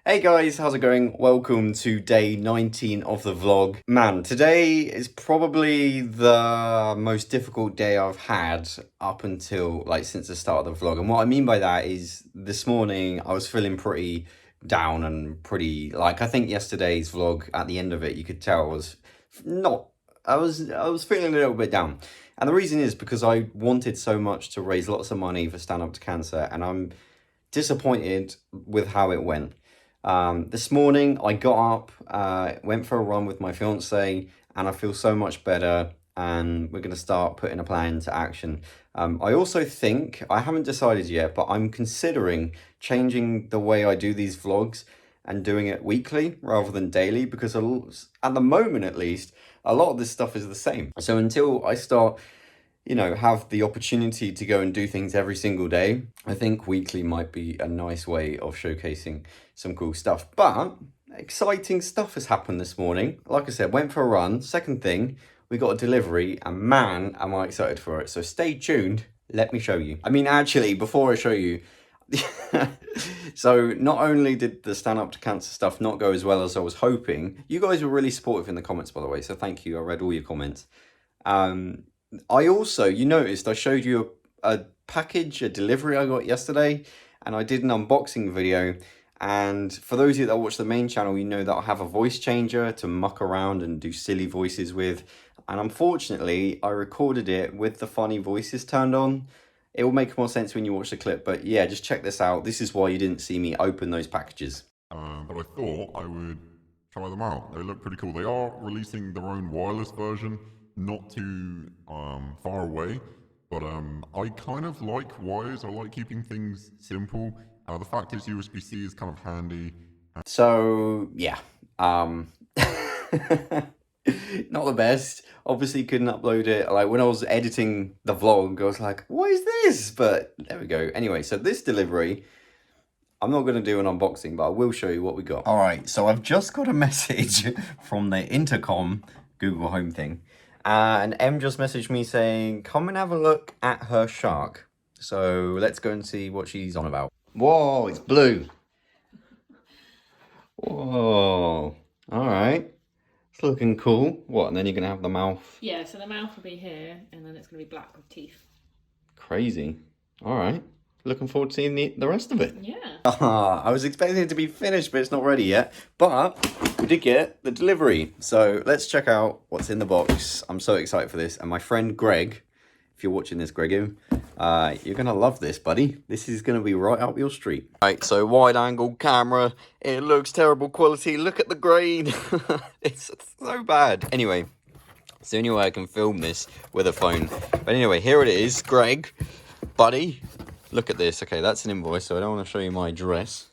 Hey guys, how's it going? Welcome to day 19 of the vlog. Man, today is probably the most difficult day I've had up until since the start of the vlog. And what I mean by that is this morning I was feeling pretty down and pretty I think yesterday's vlog at the end of it you could tell was not I was feeling a little bit down. And the reason is because I wanted so much to raise lots of money for Stand Up to Cancer, and I'm disappointed with how it went. This morning I got up, went for a run with my fiance, and I feel so much better, and we're going to start putting a plan into action. I also think, I haven't decided yet, but I'm considering changing the way I do these vlogs and doing it weekly rather than daily, because at the moment at least, a lot of this stuff is the same. So until I start have the opportunity to go and do things every single day, I think weekly might be a nice way of showcasing some cool stuff. But exciting stuff has happened this morning. Like I said, went for a run. Second thing, we got a delivery, and man, am I excited for it. So stay tuned. Let me show you. I mean, actually, before I show you, so not only did the Stand Up to Cancer stuff not go as well as I was hoping, you guys were really supportive in the comments, by the way, so thank you. I read all your comments. I also, you noticed I showed you a package, a delivery I got yesterday, and I did an unboxing video. And for those of you that watch the main channel, you know that I have a voice changer to muck around and do silly voices with. And unfortunately, I recorded it with the funny voices turned on. It will make more sense when you watch the clip, but yeah, just check this out. This is why you didn't see me open those packages. But I thought I would try them out. They look pretty cool. They are releasing their own wireless version, not too far away, but I kind of like wires. I like keeping things simple. The fact is USB-C is kind of handy. So yeah, not the best. Obviously couldn't upload it. Like when I was editing the vlog, I was like, what is this? But there we go. Anyway, so this delivery, I'm not going to do an unboxing, but I will show you what we got. All right, so I've just got a message from the intercom Google Home thing. And Em just messaged me saying, come and have a look at her shark. So let's go and see what she's on about. Whoa, it's blue. Whoa, all right. It's looking cool. What, and then you're going to have the mouth? Yeah, so the mouth will be here, and then it's going to be black with teeth. Crazy. All right. Looking forward to seeing the rest of it. Yeah. I was expecting it to be finished, but it's not ready yet. But we did get the delivery. So let's check out what's in the box. I'm so excited for this. And my friend Greg, if you're watching this, Gregu, you're going to love this, buddy. This is going to be right up your street. Right, so wide angle camera. It looks terrible quality. Look at the grain. It's so bad. Anyway, it's the only way I can film this with a phone. But anyway, here it is. Greg, buddy. Look at this. Okay, that's an invoice, so I don't want to show you my address.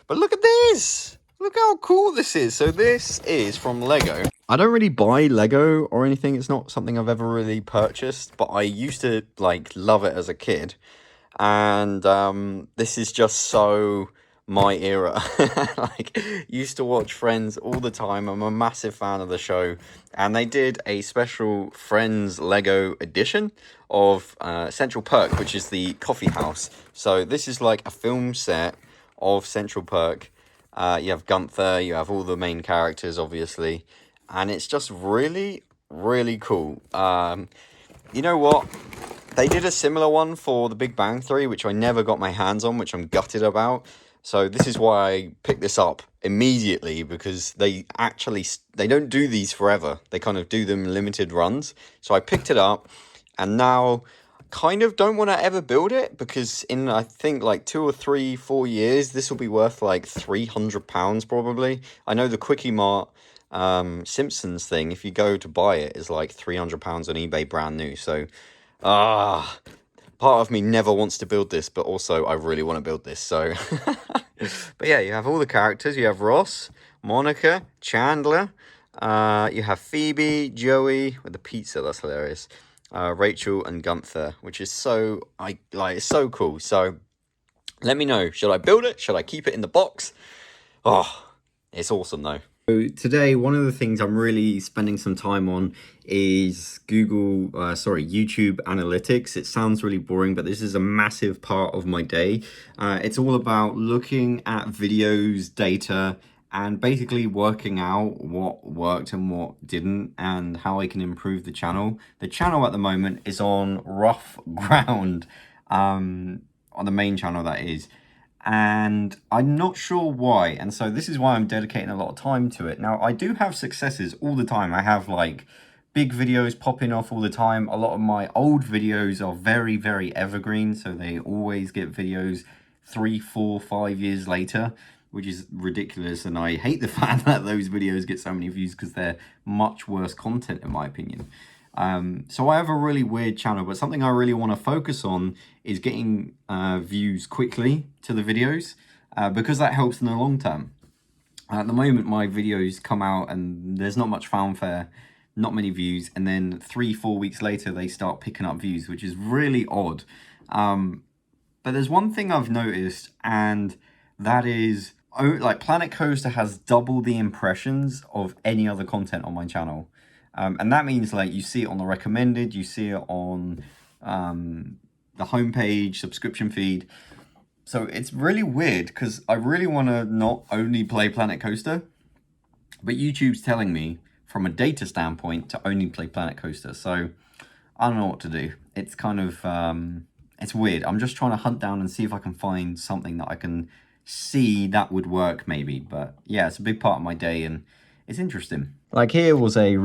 But look at this. Look how cool this is. So this is from Lego. I don't really buy Lego or anything. It's not something I've ever really purchased, but I used to love it as a kid. And this is just so my era. Used to watch Friends all the time. I'm a massive fan of the show, and they did a special Friends Lego edition of Central Perk, which is the coffee house. So this is like a film set of Central Perk. You have Gunther, you have all the main characters, obviously, and it's just really, really cool. You know what? They did a similar one for The Big Bang Theory, which I never got my hands on, which I'm gutted about. So this is why I picked this up immediately, because they don't do these forever. They kind of do them limited runs. So I picked it up, and now kind of don't want to ever build it, because in I think 2 or 3, 4 years, this will be worth like £300 probably. I know the Quickie Mart Simpsons thing, if you go to buy it, is like £300 on eBay brand new. So part of me never wants to build this, but also I really want to build this. So but yeah, you have all the characters. You have Ross, Monica, Chandler, you have Phoebe, Joey with the pizza, that's hilarious, Rachel and Gunther, which is it's so cool. So let me know, should I build it? Should I keep it in the box? Oh, it's awesome though. So today, one of the things I'm really spending some time on is YouTube analytics. It sounds really boring, but this is a massive part of my day. It's all about looking at videos, data, and basically working out what worked and what didn't and how I can improve the channel. The channel at the moment is on rough ground, on the main channel that is. And I'm not sure why, and so this is why I'm dedicating a lot of time to it. Now, I do have successes all the time. I have like big videos popping off all the time. A lot of my old videos are very, very evergreen, so they always get videos 3, 4, 5 years later, which is ridiculous, and I hate the fact that those videos get so many views because they're much worse content in my opinion. So I have a really weird channel, but something I really want to focus on is getting views quickly to the videos, because that helps in the long term. At the moment, my videos come out and there's not much fanfare, not many views, and then 3, 4 weeks later, they start picking up views, which is really odd. But there's one thing I've noticed, and that is, like, Planet Coaster has double the impressions of any other content on my channel. And that means, like, you see it on the recommended, you see it on the homepage, subscription feed. So it's really weird because I really want to not only play Planet Coaster, but YouTube's telling me from a data standpoint to only play Planet Coaster. So I don't know what to do. It's kind of, it's weird. I'm just trying to hunt down and see if I can find something that I can see that would work maybe. But yeah, it's a big part of my day and it's interesting. Like, here was a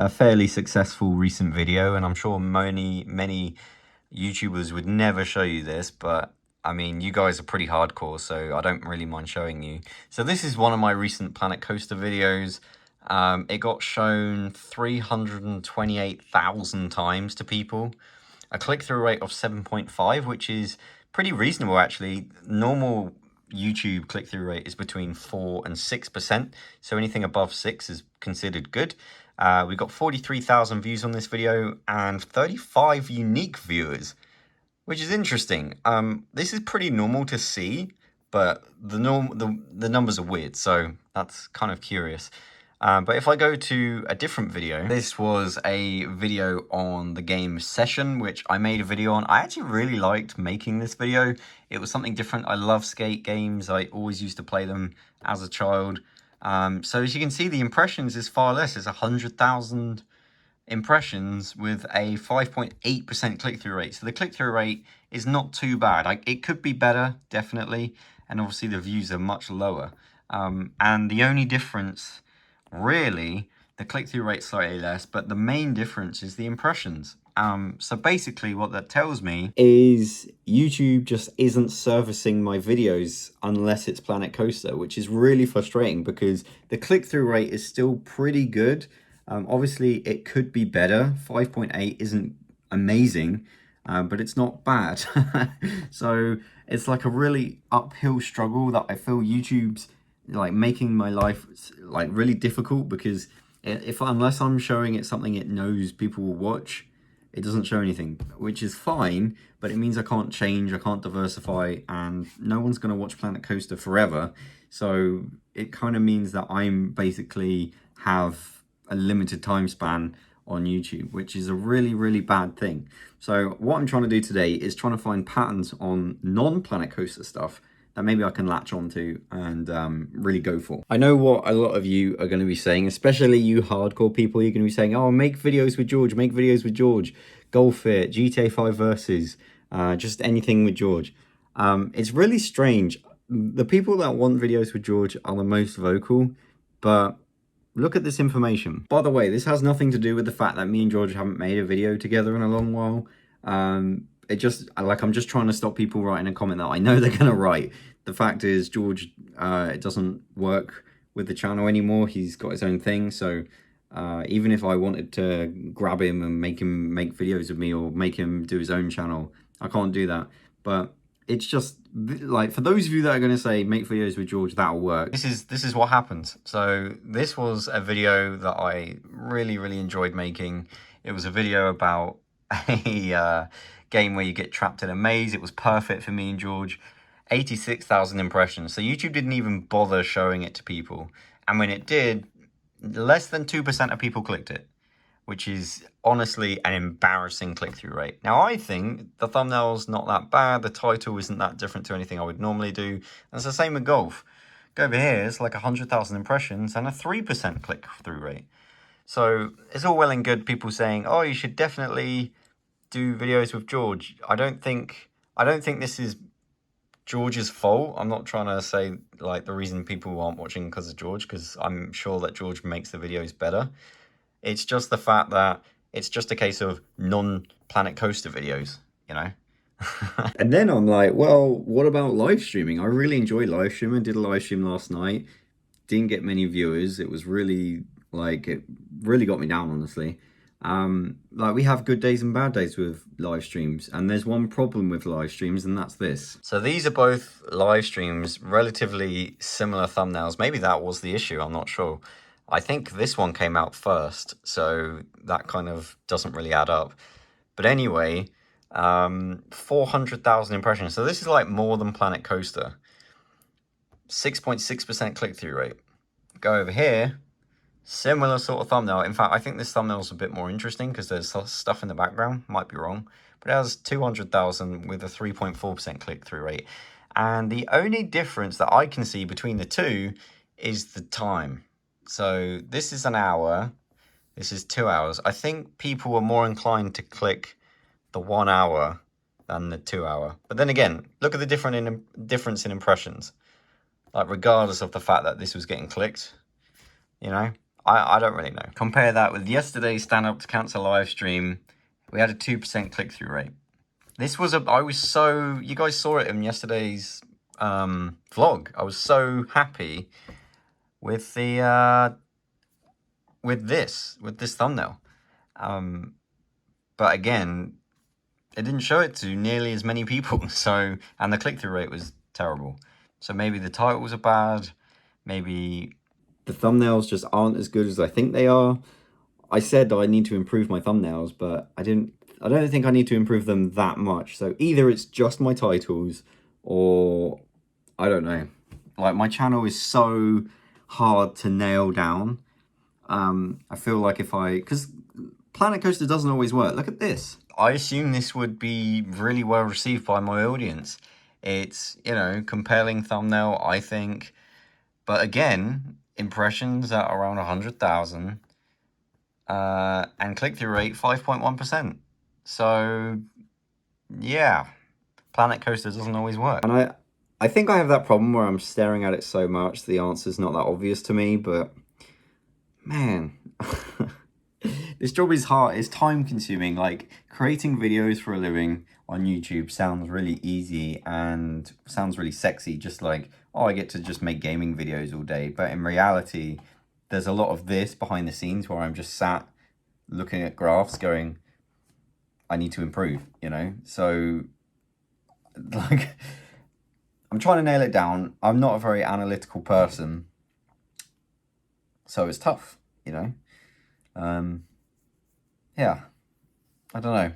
fairly successful recent video, and I'm sure many YouTubers would never show you this, but I mean, you guys are pretty hardcore, so I don't really mind showing you. So this is one of my recent Planet Coaster videos. It got shown 328,000 times to people. A click-through rate of 7.5, which is pretty reasonable actually. Normal YouTube click-through rate is between 4 and 6%, so anything above 6 is considered good. We got 43,000 views on this video and 35 unique viewers, which is interesting. This is pretty normal to see, but the numbers are weird, so that's kind of curious. But if I go to a different video, this was a video on the game Session, which I made a video on. I actually really liked making this video. It was something different. I love skate games. I always used to play them as a child. So as you can see, the impressions is far less. It's 100,000 impressions with a 5.8% click-through rate. So the click-through rate is not too bad. It could be better, definitely. And obviously the views are much lower. And the only difference, really, the click-through rate slightly less, but the main difference is the impressions. So basically what that tells me is YouTube just isn't servicing my videos unless it's Planet Coaster, which is really frustrating because the click-through rate is still pretty good. Obviously it could be better. 5.8 isn't amazing, but it's not bad. So it's like a really uphill struggle that I feel YouTube's like making my life like really difficult, because unless I'm showing it something it knows people will watch, it doesn't show anything, which is fine, but it means I can't change, I can't diversify, and no one's going to watch Planet Coaster forever. So it kind of means that I'm basically have a limited time span on YouTube, which is a really, really bad thing. So what I'm trying to do today is trying to find patterns on non-Planet Coaster stuff that maybe I can latch onto and really go for. I know what a lot of you are going to be saying, especially you hardcore people. You're going to be saying, oh, make videos with George, make videos with George, Golf It, GTA 5 Versus, just anything with George. It's really strange. The people that want videos with George are the most vocal, but look at this information. By the way, this has nothing to do with the fact that me and George haven't made a video together in a long while. It just, like, I'm just trying to stop people writing a comment that I know they're going to write. The fact is, George, it doesn't work with the channel anymore. He's got his own thing. So even if I wanted to grab him and make him make videos with me or make him do his own channel, I can't do that. But it's just, like, for those of you that are going to say, make videos with George, that'll work. This is what happens. So this was a video that I really, really enjoyed making. It was a video about a game where you get trapped in a maze. It was perfect for me and George. 86,000 impressions. So YouTube didn't even bother showing it to people. And when it did, less than 2% of people clicked it, which is honestly an embarrassing click-through rate. Now, I think the thumbnail's not that bad. The title isn't that different to anything I would normally do. And it's the same with golf. Go over here, it's like 100,000 impressions and a 3% click-through rate. So it's all well and good people saying, oh, you should definitely do videos with George. I don't think this is George's fault. I'm not trying to say like the reason people aren't watching because of George, because I'm sure that George makes the videos better. It's just the fact that it's just a case of non-Planet Coaster videos, you know? And then I'm like, well, what about live streaming? I really enjoy live streaming. Did a live stream last night. Didn't get many viewers. It was really, like, it really got me down, honestly. Like, we have good days and bad days with live streams, and there's one problem with live streams, and that's this. So these are both live streams, relatively similar thumbnails. Maybe that was the issue, I'm not sure. I think this one came out first, so that kind of doesn't really add up. But anyway, 400,000 impressions. So this is like more than Planet Coaster. 6.6% click-through rate. Go over here. Similar sort of thumbnail. In fact, I think this thumbnail is a bit more interesting because there's stuff in the background. Might be wrong. But it has 200,000 with a 3.4% click-through rate. And the only difference that I can see between the two is the time. So this is an hour. This is 2 hours. I think people are more inclined to click the 1 hour than the 2 hour. But then again, look at the difference in impressions. Like, regardless of the fact that this was getting clicked, you know, I don't really know. Compare that with yesterday's Stand Up to Cancer live stream. We had a 2% click-through rate. This was you guys saw it in yesterday's vlog. I was so happy with the with this thumbnail. But again, it didn't show it to nearly as many people. So, and the click-through rate was terrible. So maybe the titles are bad. Maybe the thumbnails just aren't as good as I think they are. I said I need to improve my thumbnails, but I don't think I need to improve them that much. So either it's just my titles, or I don't know. Like, my channel is so hard to nail down. I feel like because Planet Coaster doesn't always work. Look at this. I assume this would be really well received by my audience. It's, you know, compelling thumbnail, I think. But again, impressions at around 100,000. And click-through rate 5.1%. So, yeah. Planet Coaster doesn't always work. And I think I have that problem where I'm staring at it so much, the answer's not that obvious to me, but man, this job is hard. It's time consuming. Like, creating videos for a living on YouTube sounds really easy and sounds really sexy. Just like, oh, I get to just make gaming videos all day. But in reality, there's a lot of this behind the scenes where I'm just sat looking at graphs going, I need to improve, you know? So, like, I'm trying to nail it down. I'm not a very analytical person, so it's tough, you know? Yeah, I don't know.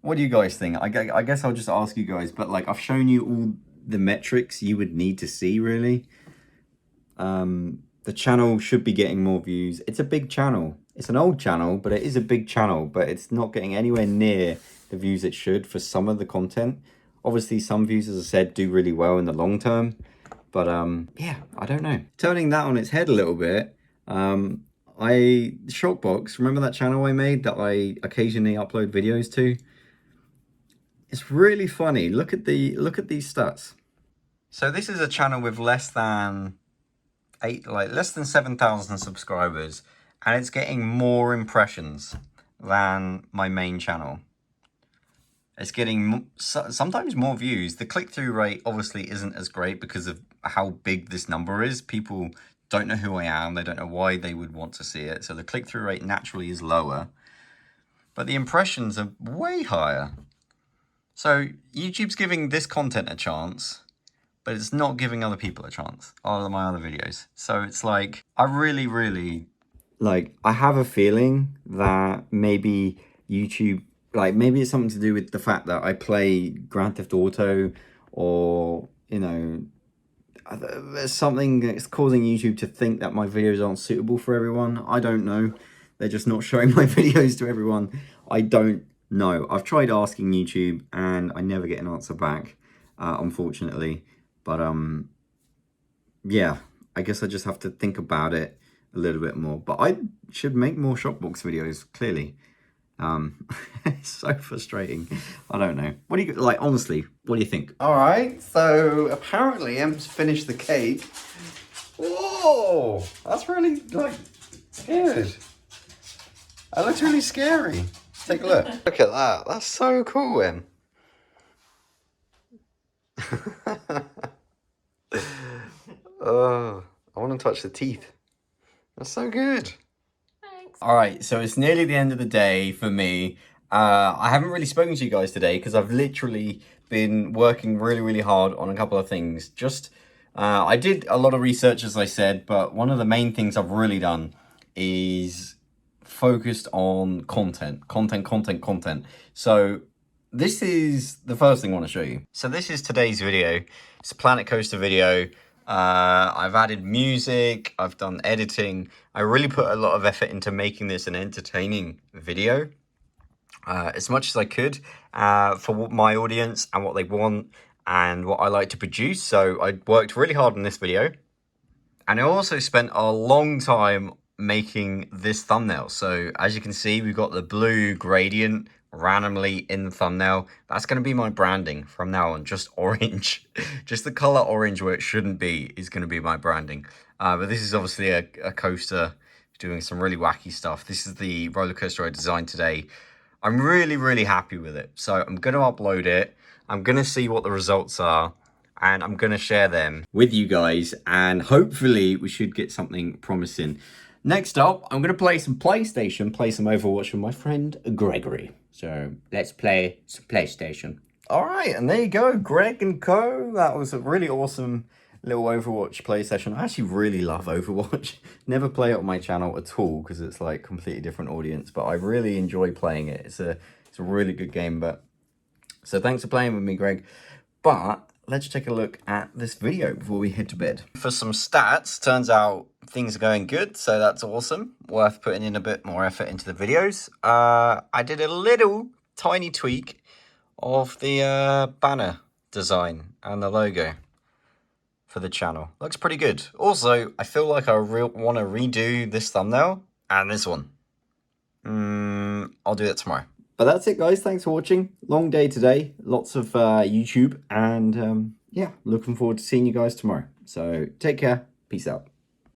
What do you guys think? I guess I'll just ask you guys, but like, I've shown you all the metrics you would need to see, really. The channel should be getting more views. It's a big channel. It's an old channel, but it is a big channel, but it's not getting anywhere near the views it should for some of the content. Obviously, some views, as I said, do really well in the long term. But yeah, I don't know. Turning that on its head a little bit, Shockbox, remember that channel I made that I occasionally upload videos to? It's really funny. Look at these stats. So this is a channel with less than 7,000 subscribers, and it's getting more impressions than my main channel. It's getting sometimes more views. The click-through rate obviously isn't as great because of how big this number is. People don't know who I am. They don't know why they would want to see it. So the click-through rate naturally is lower. But the impressions are way higher. So YouTube's giving this content a chance, but it's not giving other people a chance, all of my other videos. So it's like, I really, like, I have a feeling that maybe YouTube, like, maybe it's something to do with the fact that I play Grand Theft Auto, or, you know, there's something that's causing YouTube to think that my videos aren't suitable for everyone. I don't know. They're just not showing my videos to everyone. I don't know. I've tried asking YouTube and I never get an answer back, unfortunately. But yeah, I guess I just have to think about it a little bit more. But I should make more Shopbox videos, clearly. It's so frustrating. I don't know. What do you like? Honestly, what do you think? All right. So apparently, Em's finished the cake. Whoa, that's really like good. That looks really scary. Take a look. Look at that. That's so cool, Em. Oh, I want to touch the teeth. That's so good. Thanks. All right, so it's nearly the end of the day for me. I haven't really spoken to you guys today because I've literally been working really, really hard on a couple of things. I did a lot of research, as I said, but one of the main things I've really done is focused on content. So this is the first thing I want to show you. So this is today's video. It's a Planet Coaster video. I've added music, I've done editing. I really put a lot of effort into making this an entertaining video. As much as I could for my audience and what they want and what I like to produce. So I worked really hard on this video. And I also spent a long time making this thumbnail. So as you can see, we've got the blue gradient randomly in the thumbnail. That's going to be my branding from now on, just orange. Just the color orange where it shouldn't be is going to be my branding. But this is obviously a coaster doing some really wacky stuff. This is the roller coaster I designed today. I'm really, really happy with it. So I'm going to upload it. I'm going to see what the results are. And I'm going to share them with you guys. And hopefully we should get something promising. Next up, I'm going to play some PlayStation, play some Overwatch with my friend Gregory. So let's play some PlayStation. All right, and there you go, Greg and Co. That was a really awesome little Overwatch play session. I actually really love Overwatch. Never play it on my channel at all because it's like completely different audience, but I really enjoy playing it. It's a really good game. But so thanks for playing with me, Greg. But let's take a look at this video before we head to bed. For some stats, turns out things are going good, so that's awesome. Worth putting in a bit more effort into the videos. I did a little tiny tweak of the banner design and the logo for the channel. Looks pretty good. Also, I feel like I want to redo this thumbnail and this one. I'll do that tomorrow. But that's it, guys. Thanks for watching. Long day today. Lots of YouTube. And yeah, looking forward to seeing you guys tomorrow. So take care. Peace out.